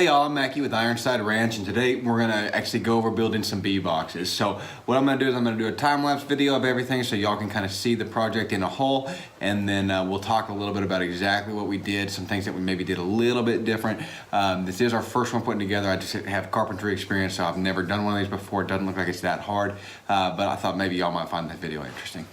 Hey y'all, I'm Mackay with Ironside Ranch, and today we're gonna actually go over building some bee boxes. So what I'm gonna do is I'm gonna do a time-lapse video of everything so y'all can kind of see the project in a whole, and then we'll talk a little bit about exactly what we did, some things that we maybe did a little bit different. This is our first one putting together. I just have carpentry experience, so I've never done one of these before. It doesn't look like it's that hard, but I thought maybe y'all might find that video interesting.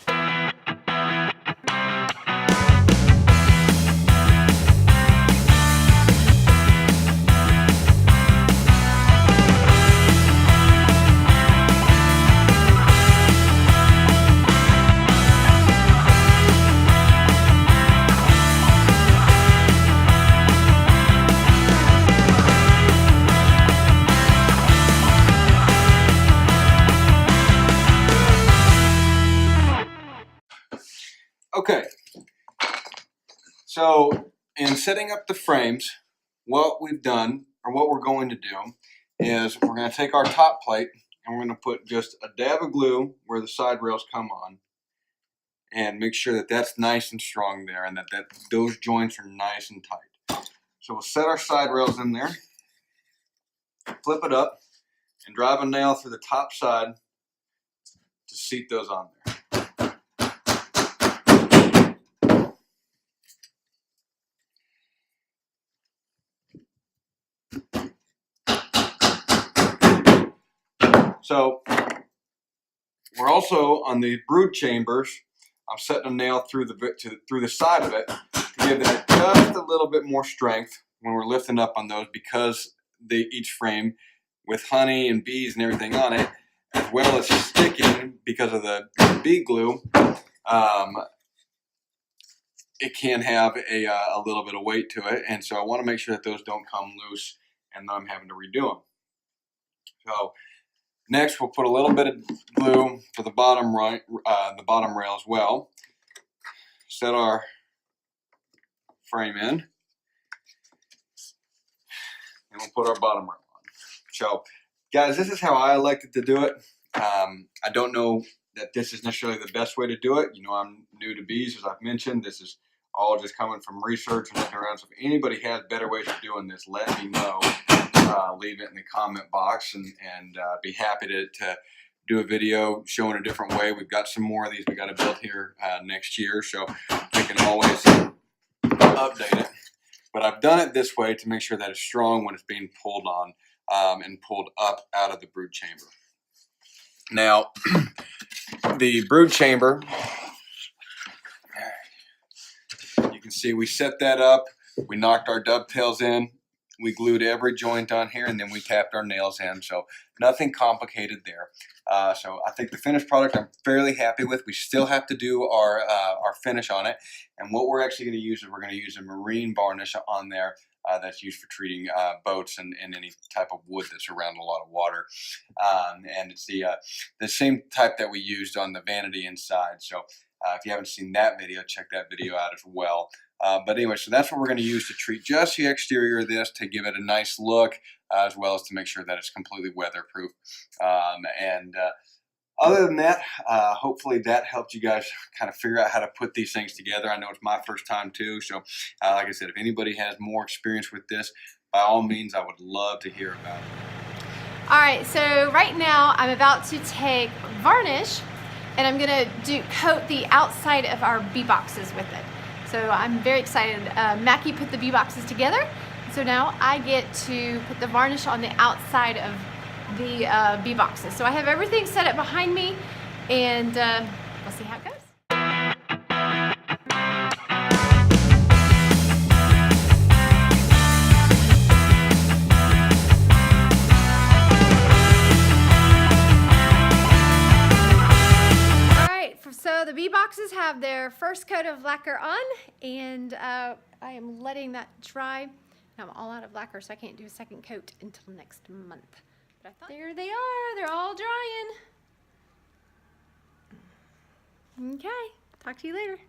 Okay, so in setting up the frames, what we've done, or what we're going to do, is we're going to take our top plate and we're going to put just a dab of glue where the side rails come on and make sure that that's nice and strong there and that those joints are nice and tight. So we'll set our side rails in there, flip it up, and drive a nail through the top side to seat those on there. So we're also on the brood chambers. I'm setting a nail through the side of it to give it just a little bit more strength when we're lifting up on those, because each frame with honey and bees and everything on it, as well as sticking because of the bee glue, it can have a little bit of weight to it, and so I want to make sure that those don't come loose and then I'm having to redo them. So next, we'll put a little bit of glue for the bottom rail as well. Set our frame in, and we'll put our bottom rail on. So, guys, this is how I elected to do it. I don't know that this is necessarily the best way to do it. You know, I'm new to bees, as I've mentioned. This is all just coming from research and looking around. So if anybody has better ways of doing this, let me know. Leave it in the comment box, and be happy to do a video showing a different way. We've got some more of these we got to build here next year, so we can always update it. But I've done it this way to make sure that it's strong when it's being pulled on and pulled up out of the brood chamber. Now, the brood chamber, you can see we set that up. We knocked our dovetails in. We glued every joint on here, and then we tapped our nails in, so nothing complicated there. So I think the finished product I'm fairly happy with. We still have to do our finish on it, and what we're actually going to use is we're going to use a marine varnish on there that's used for treating boats and any type of wood that's around a lot of water. And it's the same type that we used on the vanity inside. So if you haven't seen that video, check that video out as well. But anyway, so that's what we're going to use to treat just the exterior of this, to give it a nice look, as well as to make sure that it's completely weatherproof. Other than that, hopefully that helped you guys kind of figure out how to put these things together. I know it's my first time too, so like I said, if anybody has more experience with this, by all means, I would love to hear about it. All right, so right now I'm about to take varnish, and I'm going to coat the outside of our bee boxes with it. So I'm very excited. Mackay put the bee boxes together, so now I get to put the varnish on the outside of the bee boxes. So I have everything set up behind me, and we'll see how it goes. So the bee boxes have their first coat of lacquer on, and I am letting that dry. I'm all out of lacquer, so I can't do a second coat until next month. But I thought, there they are, they're all drying. Okay, talk to you later.